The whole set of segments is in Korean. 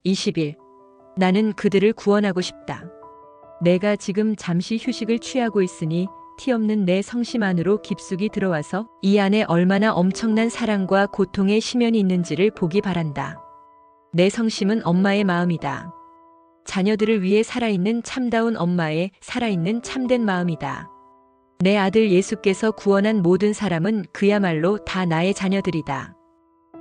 20일. 나는 그들을 구원하고 싶다. 내가 지금 잠시 휴식을 취하고 있으니 티 없는 내 성심 안으로 깊숙이 들어와서 이 안에 얼마나 엄청난 사랑과 고통의 심연이 있는지를 보기 바란다. 내 성심은 엄마의 마음이다. 자녀들을 위해 살아있는 참다운 엄마의 살아있는 참된 마음이다. 내 아들 예수께서 구원한 모든 사람은 그야말로 다 나의 자녀들이다.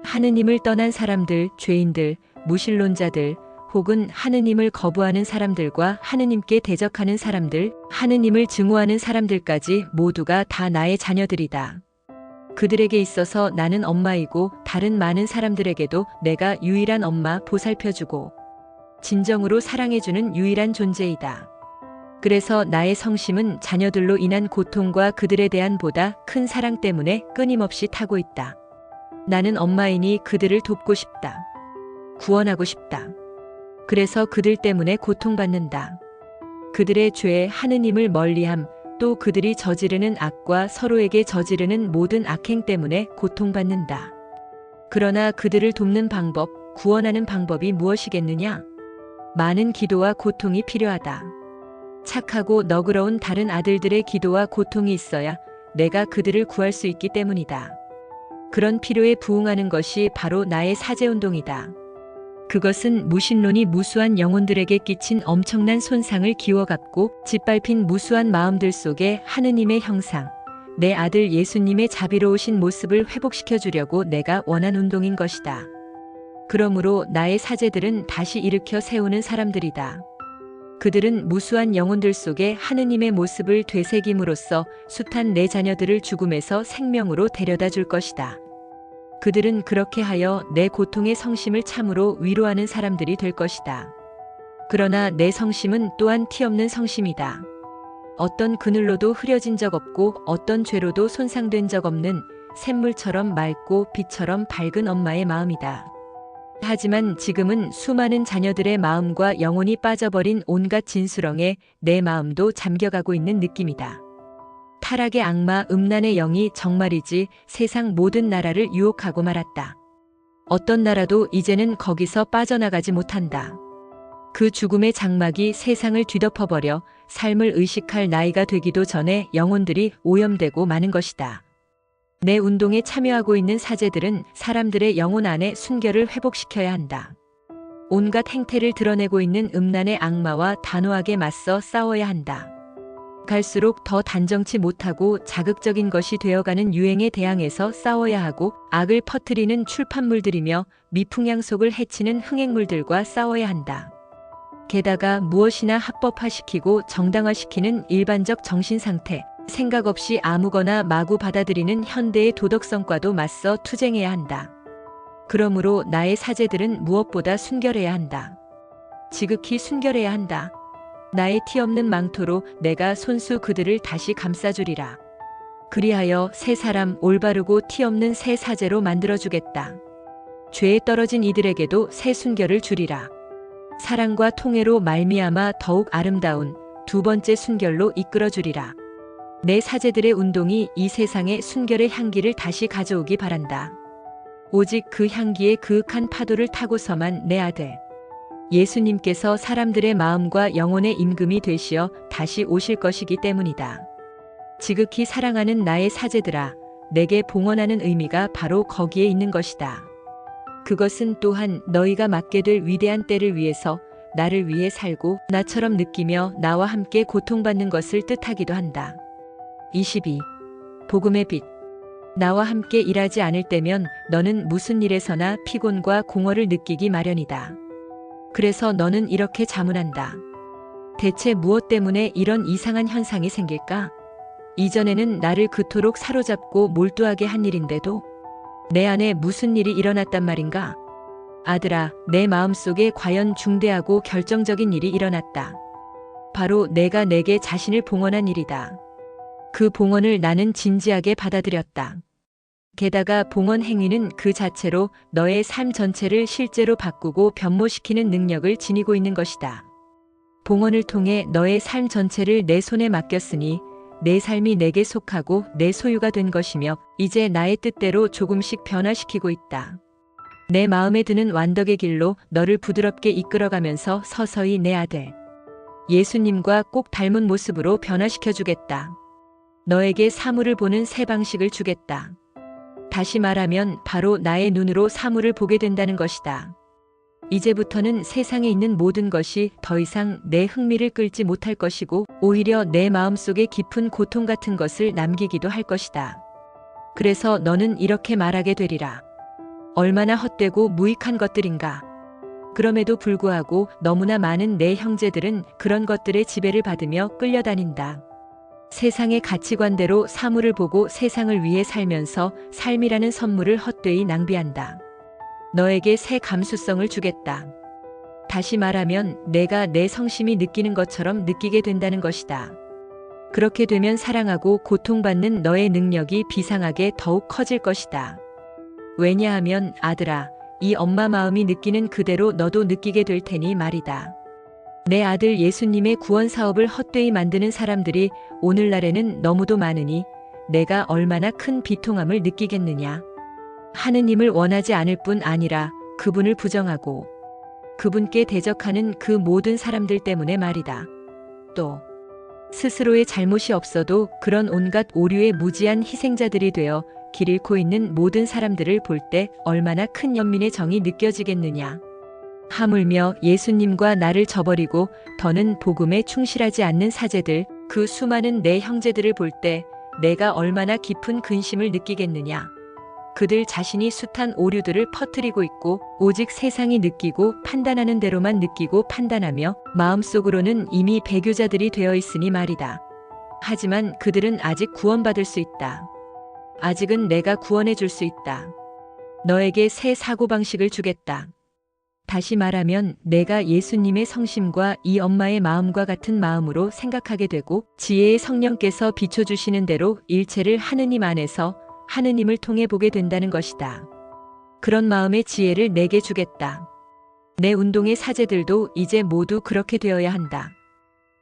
하느님을 떠난 사람들, 죄인들, 무신론자들, 혹은 하느님을 거부하는 사람들과 하느님께 대적하는 사람들, 하느님을 증오하는 사람들까지 모두가 다 나의 자녀들이다. 그들에게 있어서 나는 엄마이고 다른 많은 사람들에게도 내가 유일한 엄마 보살펴주고 진정으로 사랑해주는 유일한 존재이다. 그래서 나의 성심은 자녀들로 인한 고통과 그들에 대한 보다 큰 사랑 때문에 끊임없이 타고 있다. 나는 엄마이니 그들을 돕고 싶다. 구원하고 싶다. 그래서 그들 때문에 고통받는다. 그들의 죄에 하느님을 멀리함, 또 그들이 저지르는 악과 서로에게 저지르는 모든 악행 때문에 고통받는다. 그러나 그들을 돕는 방법, 구원하는 방법이 무엇이겠느냐? 많은 기도와 고통이 필요하다. 착하고 너그러운 다른 아들들의 기도와 고통이 있어야 내가 그들을 구할 수 있기 때문이다. 그런 필요에 부응하는 것이 바로 나의 사제운동이다. 그것은 무신론이 무수한 영혼들에게 끼친 엄청난 손상을 기워갖고 짓밟힌 무수한 마음들 속에 하느님의 형상, 내 아들 예수님의 자비로우신 모습을 회복시켜 주려고 내가 원한 운동인 것이다. 그러므로 나의 사제들은 다시 일으켜 세우는 사람들이다. 그들은 무수한 영혼들 속에 하느님의 모습을 되새김으로써 숱한 내 자녀들을 죽음에서 생명으로 데려다 줄 것이다. 그들은 그렇게 하여 내 고통의 성심을 참으로 위로하는 사람들이 될 것이다. 그러나 내 성심은 또한 티 없는 성심이다. 어떤 그늘로도 흐려진 적 없고 어떤 죄로도 손상된 적 없는 샘물처럼 맑고 빛처럼 밝은 엄마의 마음이다. 하지만 지금은 수많은 자녀들의 마음과 영혼이 빠져버린 온갖 진수렁에 내 마음도 잠겨가고 있는 느낌이다. 타락의 악마 음란의 영이 정말이지 세상 모든 나라를 유혹하고 말았다. 어떤 나라도 이제는 거기서 빠져나가지 못한다. 그 죽음의 장막이 세상을 뒤덮어버려 삶을 의식할 나이가 되기도 전에 영혼들이 오염되고 마는 것이다. 내 운동에 참여하고 있는 사제들은 사람들의 영혼 안에 순결을 회복시켜야 한다. 온갖 행태를 드러내고 있는 음란의 악마와 단호하게 맞서 싸워야 한다. 갈수록 더 단정치 못하고 자극적인 것이 되어가는 유행에 대항해서 싸워야 하고 악을 퍼뜨리는 출판물들이며 미풍양속을 해치는 흥행물들과 싸워야 한다. 게다가 무엇이나 합법화시키고 정당화시키는 일반적 정신상태, 생각 없이 아무거나 마구 받아들이는 현대의 도덕성과도 맞서 투쟁해야 한다. 그러므로 나의 사제들은 무엇보다 순결해야 한다. 지극히 순결해야 한다. 나의 티 없는 망토로 내가 손수 그들을 다시 감싸주리라. 그리하여 새 사람 올바르고 티 없는 새 사제로 만들어주겠다. 죄에 떨어진 이들에게도 새 순결을 주리라. 사랑과 통회로 말미암아 더욱 아름다운 두 번째 순결로 이끌어주리라. 내 사제들의 운동이 이 세상에 순결의 향기를 다시 가져오기 바란다. 오직 그 향기의 그윽한 파도를 타고서만 내 아들 예수님께서 사람들의 마음과 영혼의 임금이 되시어 다시 오실 것이기 때문이다. 지극히 사랑하는 나의 사제들아, 내게 봉헌하는 의미가 바로 거기에 있는 것이다. 그것은 또한 너희가 맞게 될 위대한 때를 위해서 나를 위해 살고 나처럼 느끼며 나와 함께 고통받는 것을 뜻하기도 한다. 22. 복음의 빛. 나와 함께 일하지 않을 때면 너는 무슨 일에서나 피곤과 공허를 느끼기 마련이다. 그래서 너는 이렇게 자문한다. 대체 무엇 때문에 이런 이상한 현상이 생길까? 이전에는 나를 그토록 사로잡고 몰두하게 한 일인데도 내 안에 무슨 일이 일어났단 말인가? 아들아, 내 마음속에 과연 중대하고 결정적인 일이 일어났다. 바로 내가 내게 자신을 봉헌한 일이다. 그 봉헌을 나는 진지하게 받아들였다. 게다가 봉헌 행위는 그 자체로 너의 삶 전체를 실제로 바꾸고 변모시키는 능력을 지니고 있는 것이다. 봉헌을 통해 너의 삶 전체를 내 손에 맡겼으니 내 삶이 내게 속하고 내 소유가 된 것이며 이제 나의 뜻대로 조금씩 변화시키고 있다. 내 마음에 드는 완덕의 길로 너를 부드럽게 이끌어가면서 서서히 내 아들 예수님과 꼭 닮은 모습으로 변화시켜 주겠다. 너에게 사물을 보는 새 방식을 주겠다. 다시 말하면 바로 나의 눈으로 사물을 보게 된다는 것이다. 이제부터는 세상에 있는 모든 것이 더 이상 내 흥미를 끌지 못할 것이고 오히려 내 마음속에 깊은 고통 같은 것을 남기기도 할 것이다. 그래서 너는 이렇게 말하게 되리라. 얼마나 헛되고 무익한 것들인가. 그럼에도 불구하고 너무나 많은 내 형제들은 그런 것들의 지배를 받으며 끌려다닌다. 세상의 가치관대로 사물을 보고 세상을 위해 살면서 삶이라는 선물을 헛되이 낭비한다. 너에게 새 감수성을 주겠다. 다시 말하면 내가 내 성심이 느끼는 것처럼 느끼게 된다는 것이다. 그렇게 되면 사랑하고 고통받는 너의 능력이 비상하게 더욱 커질 것이다. 왜냐하면 아들아, 이 엄마 마음이 느끼는 그대로 너도 느끼게 될 테니 말이다. 내 아들 예수님의 구원 사업을 헛되이 만드는 사람들이 오늘날에는 너무도 많으니 내가 얼마나 큰 비통함을 느끼겠느냐. 하느님을 원하지 않을 뿐 아니라 그분을 부정하고 그분께 대적하는 그 모든 사람들 때문에 말이다. 또 스스로의 잘못이 없어도 그런 온갖 오류의 무지한 희생자들이 되어 길 잃고 있는 모든 사람들을 볼 때 얼마나 큰 연민의 정이 느껴지겠느냐. 하물며 예수님과 나를 저버리고 더는 복음에 충실하지 않는 사제들, 그 수많은 내 형제들을 볼 때 내가 얼마나 깊은 근심을 느끼겠느냐. 그들 자신이 숱한 오류들을 퍼뜨리고 있고 오직 세상이 느끼고 판단하는 대로만 느끼고 판단하며 마음속으로는 이미 배교자들이 되어 있으니 말이다. 하지만 그들은 아직 구원받을 수 있다. 아직은 내가 구원해 줄 수 있다. 너에게 새 사고방식을 주겠다. 다시 말하면 내가 예수님의 성심과 이 엄마의 마음과 같은 마음으로 생각하게 되고 지혜의 성령께서 비춰주시는 대로 일체를 하느님 안에서 하느님을 통해 보게 된다는 것이다. 그런 마음의 지혜를 내게 주겠다. 내 운동의 사제들도 이제 모두 그렇게 되어야 한다.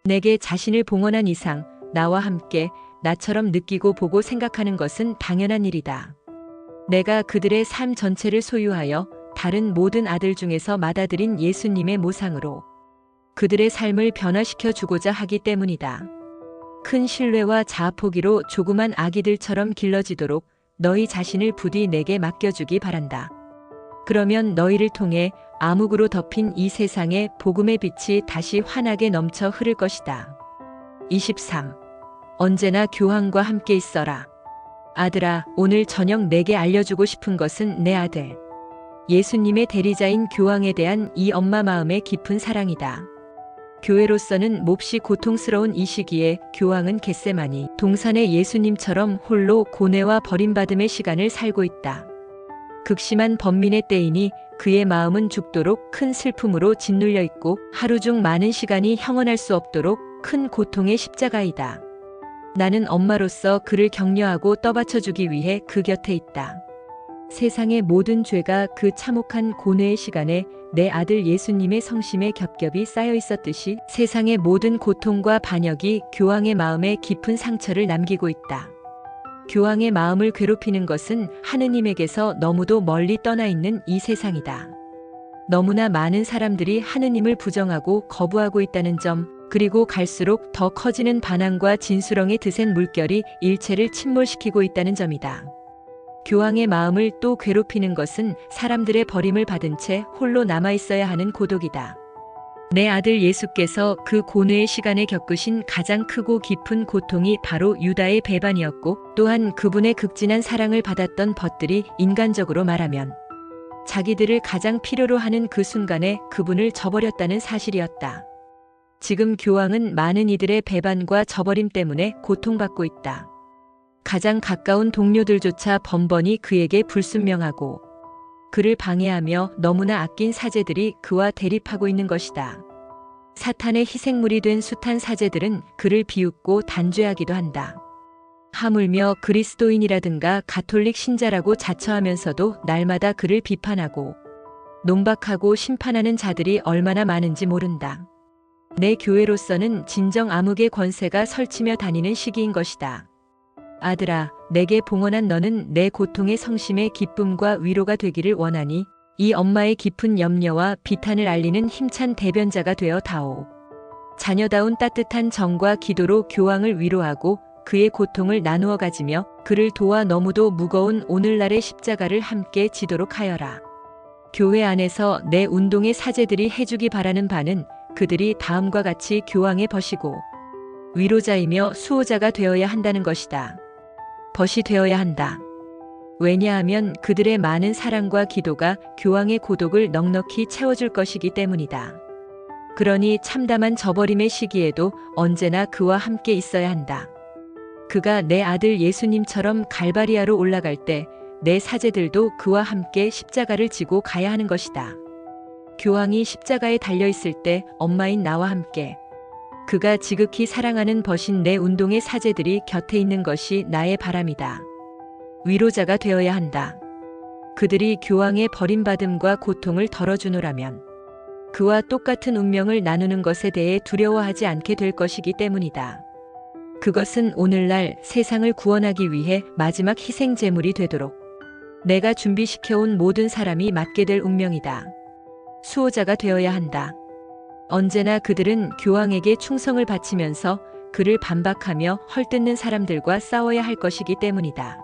내게 자신을 봉헌한 이상 나와 함께 나처럼 느끼고 보고 생각하는 것은 당연한 일이다. 내가 그들의 삶 전체를 소유하여 다른 모든 아들 중에서 맏아들인 예수님의 모상으로 그들의 삶을 변화시켜 주고자 하기 때문이다. 큰 신뢰와 자아포기로 조그만 아기들처럼 길러지도록 너희 자신을 부디 내게 맡겨주기 바란다. 그러면 너희를 통해 암흑으로 덮인 이 세상에 복음의 빛이 다시 환하게 넘쳐 흐를 것이다. 23. 언제나 교황과 함께 있어라. 아들아, 오늘 저녁 내게 알려주고 싶은 것은 내 아들 예수님의 대리자인 교황에 대한 이 엄마 마음의 깊은 사랑이다. 교회로서는 몹시 고통스러운 이 시기에 교황은 겟세마니 동산의 예수님처럼 홀로 고뇌와 버림받음의 시간을 살고 있다. 극심한 번민의 때이니 그의 마음은 죽도록 큰 슬픔으로 짓눌려 있고 하루 중 많은 시간이 형언할 수 없도록 큰 고통의 십자가이다. 나는 엄마로서 그를 격려하고 떠받쳐주기 위해 그 곁에 있다. 세상의 모든 죄가 그 참혹한 고뇌의 시간에 내 아들 예수님의 성심에 겹겹이 쌓여 있었듯이 세상의 모든 고통과 반역이 교황의 마음에 깊은 상처를 남기고 있다. 교황의 마음을 괴롭히는 것은 하느님에게서 너무도 멀리 떠나 있는 이 세상이다. 너무나 많은 사람들이 하느님을 부정하고 거부하고 있다는 점, 그리고 갈수록 더 커지는 반항과 진수렁에 드센 물결이 일체를 침몰시키고 있다는 점이다. 교황의 마음을 또 괴롭히는 것은 사람들의 버림을 받은 채 홀로 남아있어야 하는 고독이다. 내 아들 예수께서 그 고뇌의 시간에 겪으신 가장 크고 깊은 고통이 바로 유다의 배반이었고 또한 그분의 극진한 사랑을 받았던 벗들이 인간적으로 말하면 자기들을 가장 필요로 하는 그 순간에 그분을 저버렸다는 사실이었다. 지금 교황은 많은 이들의 배반과 저버림 때문에 고통받고 있다. 가장 가까운 동료들조차 번번이 그에게 불순명하고 그를 방해하며 너무나 아낀 사제들이 그와 대립하고 있는 것이다. 사탄의 희생물이 된 숱한 사제들은 그를 비웃고 단죄하기도 한다. 하물며 그리스도인이라든가 가톨릭 신자라고 자처하면서도 날마다 그를 비판하고 논박하고 심판하는 자들이 얼마나 많은지 모른다. 내 교회로서는 진정 암흑의 권세가 설치며 다니는 시기인 것이다. 아들아, 내게 봉헌한 너는 내 고통의 성심의 기쁨과 위로가 되기를 원하니 이 엄마의 깊은 염려와 비탄을 알리는 힘찬 대변자가 되어 다오. 자녀다운 따뜻한 정과 기도로 교황을 위로하고 그의 고통을 나누어 가지며 그를 도와 너무도 무거운 오늘날의 십자가를 함께 지도록 하여라. 교회 안에서 내 운동의 사제들이 해주기 바라는 바는 그들이 다음과 같이 교황의 벗이고 위로자이며 수호자가 되어야 한다는 것이다. 벗이 되어야 한다. 왜냐하면 그들의 많은 사랑과 기도가 교황의 고독을 넉넉히 채워줄 것이기 때문이다. 그러니 참담한 저버림의 시기에도 언제나 그와 함께 있어야 한다. 그가 내 아들 예수님처럼 갈바리아로 올라갈 때 내 사제들도 그와 함께 십자가를 지고 가야 하는 것이다. 교황이 십자가에 달려있을 때 엄마인 나와 함께 그가 지극히 사랑하는 벗인 내 운동의 사제들이 곁에 있는 것이 나의 바람이다. 위로자가 되어야 한다. 그들이 교황의 버림받음과 고통을 덜어주노라면 그와 똑같은 운명을 나누는 것에 대해 두려워하지 않게 될 것이기 때문이다. 그것은 오늘날 세상을 구원하기 위해 마지막 희생 제물이 되도록 내가 준비시켜온 모든 사람이 맡게 될 운명이다. 수호자가 되어야 한다. 언제나 그들은 교황에게 충성을 바치면서 그를 반박하며 헐뜯는 사람들과 싸워야 할 것이기 때문이다.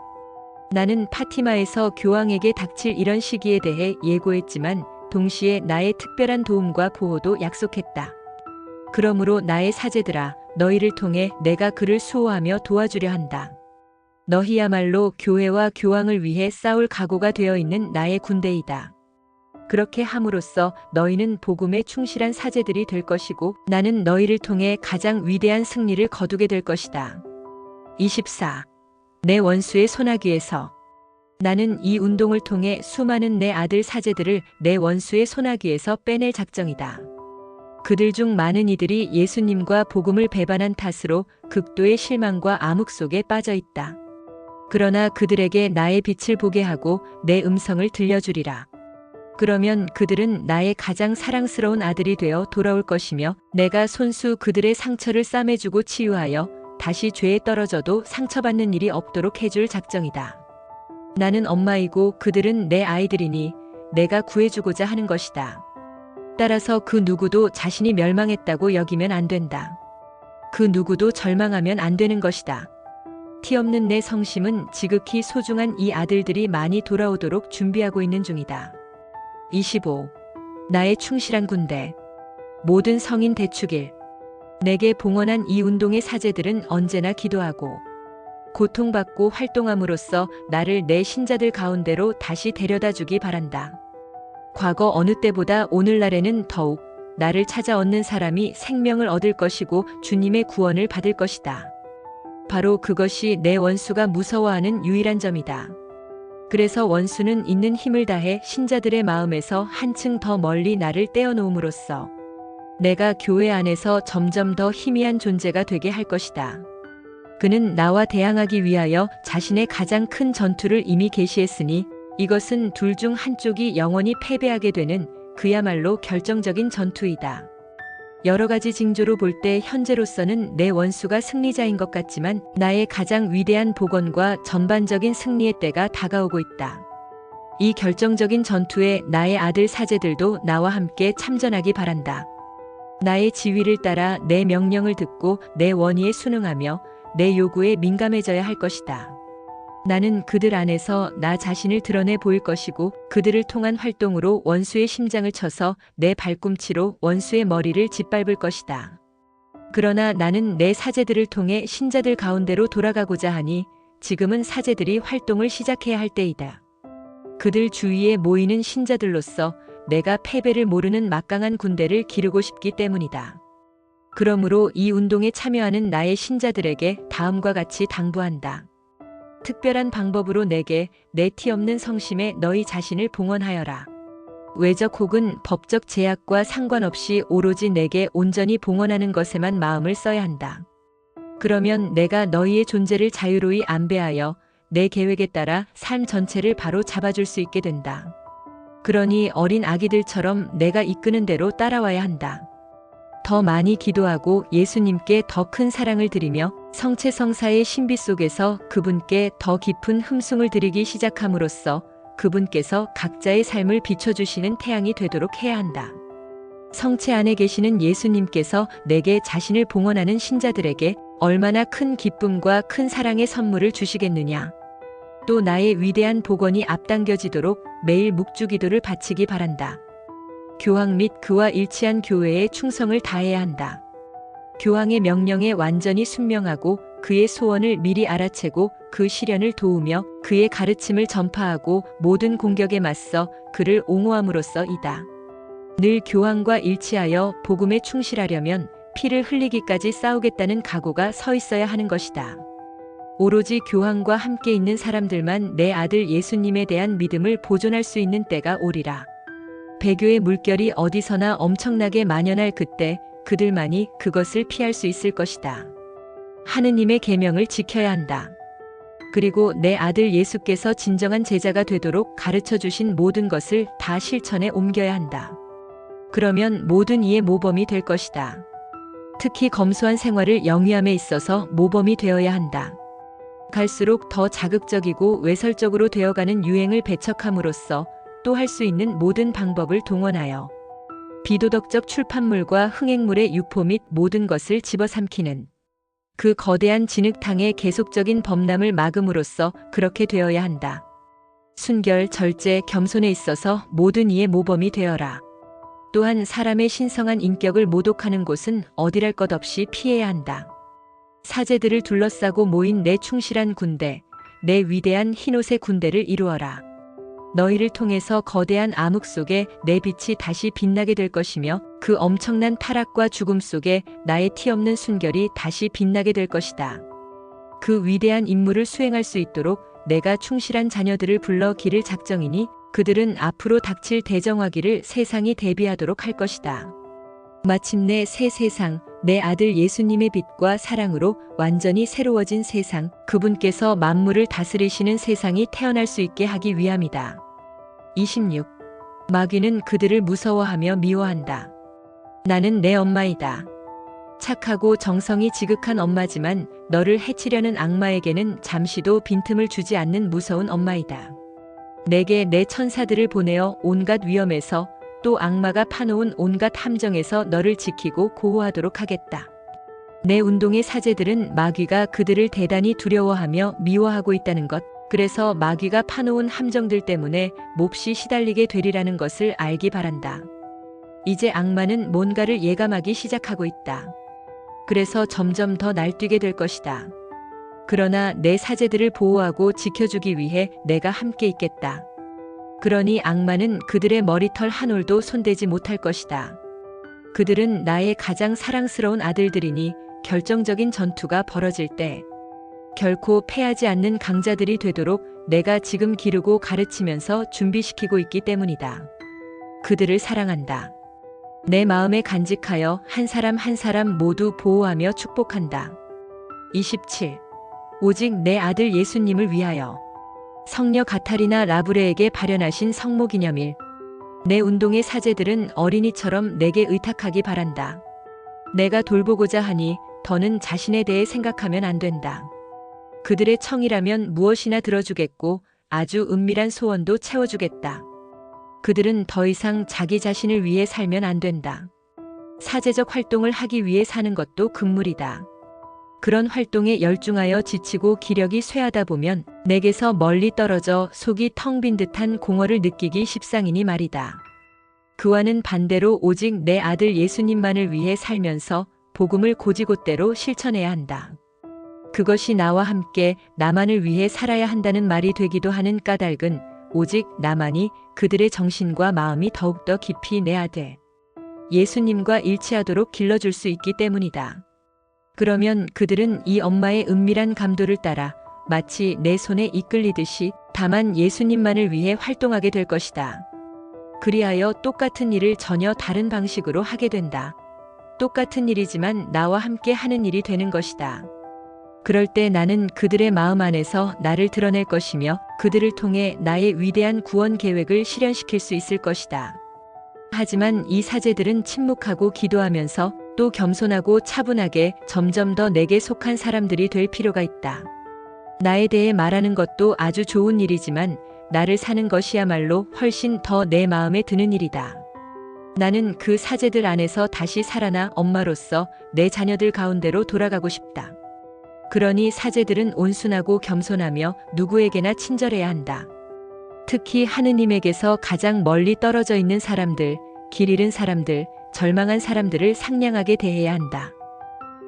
나는 파티마에서 교황에게 닥칠 이런 시기에 대해 예고했지만 동시에 나의 특별한 도움과 보호도 약속했다. 그러므로 나의 사제들아, 너희를 통해 내가 그를 수호하며 도와주려 한다. 너희야말로 교회와 교황을 위해 싸울 각오가 되어 있는 나의 군대이다. 그렇게 함으로써 너희는 복음에 충실한 사제들이 될 것이고 나는 너희를 통해 가장 위대한 승리를 거두게 될 것이다. 24. 내 원수의 소나귀에서 나는 이 운동을 통해 수많은 내 아들 사제들을 내 원수의 소나귀에서 빼낼 작정이다. 그들 중 많은 이들이 예수님과 복음을 배반한 탓으로 극도의 실망과 암흑 속에 빠져 있다. 그러나 그들에게 나의 빛을 보게 하고 내 음성을 들려주리라. 그러면 그들은 나의 가장 사랑스러운 아들이 되어 돌아올 것이며 내가 손수 그들의 상처를 싸매주고 치유하여 다시 죄에 떨어져도 상처받는 일이 없도록 해줄 작정이다. 나는 엄마이고 그들은 내 아이들이니 내가 구해주고자 하는 것이다. 따라서 그 누구도 자신이 멸망했다고 여기면 안 된다. 그 누구도 절망하면 안 되는 것이다. 티 없는 내 성심은 지극히 소중한 이 아들들이 많이 돌아오도록 준비하고 있는 중이다. 25. 나의 충실한 군대. 모든 성인 대축일. 내게 봉헌한 이 운동의 사제들은 언제나 기도하고 고통받고 활동함으로써 나를 내 신자들 가운데로 다시 데려다 주기 바란다. 과거 어느 때보다 오늘날에는 더욱 나를 찾아 얻는 사람이 생명을 얻을 것이고 주님의 구원을 받을 것이다. 바로 그것이 내 원수가 무서워하는 유일한 점이다. 그래서 원수는 있는 힘을 다해 신자들의 마음에서 한층 더 멀리 나를 떼어놓음으로써 내가 교회 안에서 점점 더 희미한 존재가 되게 할 것이다. 그는 나와 대항하기 위하여 자신의 가장 큰 전투를 이미 계시했으니 이것은 둘 중 한쪽이 영원히 패배하게 되는 그야말로 결정적인 전투이다. 여러 가지 징조로 볼 때 현재로서는 내 원수가 승리자인 것 같지만 나의 가장 위대한 복원과 전반적인 승리의 때가 다가오고 있다. 이 결정적인 전투에 나의 아들 사제들도 나와 함께 참전하기 바란다. 나의 지휘를 따라 내 명령을 듣고 내 원의에 순응하며 내 요구에 민감해져야 할 것이다. 나는 그들 안에서 나 자신을 드러내 보일 것이고 그들을 통한 활동으로 원수의 심장을 쳐서 내 발꿈치로 원수의 머리를 짓밟을 것이다. 그러나 나는 내 사제들을 통해 신자들 가운데로 돌아가고자 하니 지금은 사제들이 활동을 시작해야 할 때이다. 그들 주위에 모이는 신자들로서 내가 패배를 모르는 막강한 군대를 기르고 싶기 때문이다. 그러므로 이 운동에 참여하는 나의 신자들에게 다음과 같이 당부한다. 특별한 방법으로 내게 내 티 없는 성심에 너희 자신을 봉헌하여라. 외적 혹은 법적 제약과 상관없이 오로지 내게 온전히 봉헌하는 것에만 마음을 써야 한다. 그러면 내가 너희의 존재를 자유로이 안배하여 내 계획에 따라 삶 전체를 바로 잡아줄 수 있게 된다. 그러니 어린 아기들처럼 내가 이끄는 대로 따라와야 한다. 더 많이 기도하고 예수님께 더 큰 사랑을 드리며 성체성사의 신비 속에서 그분께 더 깊은 흠숭을 드리기 시작함으로써 그분께서 각자의 삶을 비춰주시는 태양이 되도록 해야 한다. 성체 안에 계시는 예수님께서 내게 자신을 봉헌하는 신자들에게 얼마나 큰 기쁨과 큰 사랑의 선물을 주시겠느냐. 또 나의 위대한 복원이 앞당겨지도록 매일 묵주기도를 바치기 바란다. 교황 및 그와 일치한 교회에 충성을 다해야 한다. 교황의 명령에 완전히 순명하고 그의 소원을 미리 알아채고 그 실현을 도우며 그의 가르침을 전파하고 모든 공격에 맞서 그를 옹호함으로써이다. 늘 교황과 일치하여 복음에 충실하려면 피를 흘리기까지 싸우겠다는 각오가 서 있어야 하는 것이다. 오로지 교황과 함께 있는 사람들만 내 아들 예수님에 대한 믿음을 보존할 수 있는 때가 오리라. 배교의 물결이 어디서나 엄청나게 만연할 그때 그들만이 그것을 피할 수 있을 것이다. 하느님의 계명을 지켜야 한다. 그리고 내 아들 예수께서 진정한 제자가 되도록 가르쳐 주신 모든 것을 다 실천에 옮겨야 한다. 그러면 모든 이의 모범이 될 것이다. 특히 검소한 생활을 영위함에 있어서 모범이 되어야 한다. 갈수록 더 자극적이고 외설적으로 되어가는 유행을 배척함으로써 또 할 수 있는 모든 방법을 동원하여 비도덕적 출판물과 흥행물의 유포 및 모든 것을 집어삼키는 그 거대한 진흙탕의 계속적인 범람을 막음으로써 그렇게 되어야 한다. 순결, 절제, 겸손에 있어서 모든 이의 모범이 되어라. 또한 사람의 신성한 인격을 모독하는 곳은 어디랄 것 없이 피해야 한다. 사제들을 둘러싸고 모인 내 충실한 군대, 내 위대한 흰옷의 군대를 이루어라. 너희를 통해서 거대한 암흑 속에 내 빛이 다시 빛나게 될 것이며 그 엄청난 타락과 죽음 속에 나의 티없는 순결이 다시 빛나게 될 것이다. 그 위대한 임무를 수행할 수 있도록 내가 충실한 자녀들을 불러 기를 작정이니 그들은 앞으로 닥칠 대정화기를 세상이 대비하도록 할 것이다. 마침내 새 세상, 내 아들 예수님의 빛과 사랑으로 완전히 새로워진 세상, 그분께서 만물을 다스리시는 세상이 태어날 수 있게 하기 위함이다. 26. 마귀는 그들을 무서워하며 미워한다. 나는 내 엄마이다. 착하고 정성이 지극한 엄마지만 너를 해치려는 악마에게는 잠시도 빈틈을 주지 않는 무서운 엄마이다. 내게 내 천사들을 보내어 온갖 위험에서 또 악마가 파놓은 온갖 함정에서 너를 지키고 보호하도록 하겠다. 내 운동의 사제들은 마귀가 그들을 대단히 두려워하며 미워하고 있다는 것, 그래서 마귀가 파놓은 함정들 때문에 몹시 시달리게 되리라는 것을 알기 바란다. 이제 악마는 뭔가를 예감하기 시작하고 있다. 그래서 점점 더 날뛰게 될 것이다. 그러나 내 사제들을 보호하고 지켜주기 위해 내가 함께 있겠다. 그러니 악마는 그들의 머리털 한 올도 손대지 못할 것이다. 그들은 나의 가장 사랑스러운 아들들이니 결정적인 전투가 벌어질 때 결코 패하지 않는 강자들이 되도록 내가 지금 기르고 가르치면서 준비시키고 있기 때문이다. 그들을 사랑한다. 내 마음에 간직하여 한 사람 한 사람 모두 보호하며 축복한다. 27. 오직 내 아들 예수님을 위하여 성녀 가타리나 라브레에게 발현하신 성모 기념일. 내 운동의 사제들은 어린이처럼 내게 의탁하기 바란다. 내가 돌보고자 하니 더는 자신에 대해 생각하면 안 된다. 그들의 청이라면 무엇이나 들어주겠고 아주 은밀한 소원도 채워주겠다. 그들은 더 이상 자기 자신을 위해 살면 안 된다. 사제적 활동을 하기 위해 사는 것도 금물이다. 그런 활동에 열중하여 지치고 기력이 쇠하다 보면 내게서 멀리 떨어져 속이 텅 빈 듯한 공허를 느끼기 십상이니 말이다. 그와는 반대로 오직 내 아들 예수님만을 위해 살면서 복음을 곧이곧대로 실천해야 한다. 그것이 나와 함께 나만을 위해 살아야 한다는 말이 되기도 하는 까닭은 오직 나만이 그들의 정신과 마음이 더욱더 깊이 내 아들 예수님과 일치하도록 길러줄 수 있기 때문이다. 그러면 그들은 이 엄마의 은밀한 감도를 따라 마치 내 손에 이끌리듯이 다만 예수님만을 위해 활동하게 될 것이다. 그리하여 똑같은 일을 전혀 다른 방식으로 하게 된다. 똑같은 일이지만 나와 함께 하는 일이 되는 것이다. 그럴 때 나는 그들의 마음 안에서 나를 드러낼 것이며 그들을 통해 나의 위대한 구원 계획을 실현시킬 수 있을 것이다. 하지만 이 사제들은 침묵하고 기도하면서 또 겸손하고 차분하게 점점 더 내게 속한 사람들이 될 필요가 있다. 나에 대해 말하는 것도 아주 좋은 일이지만 나를 사는 것이야말로 훨씬 더 내 마음에 드는 일이다. 나는 그 사제들 안에서 다시 살아나 엄마로서 내 자녀들 가운데로 돌아가고 싶다. 그러니 사제들은 온순하고 겸손하며 누구에게나 친절해야 한다. 특히 하느님에게서 가장 멀리 떨어져 있는 사람들, 길 잃은 사람들, 절망한 사람들을 상냥하게 대해야 한다.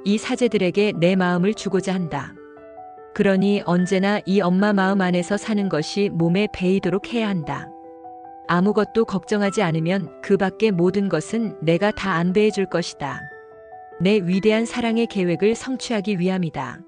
이 사제들에게 내 마음을 주고자 한다. 그러니 언제나 이 엄마 마음 안에서 사는 것이 몸에 배이도록 해야 한다. 아무것도 걱정하지 않으면 그 밖의 모든 것은 내가 다 안배해 줄 것이다. 내 위대한 사랑의 계획을 성취하기 위함이다.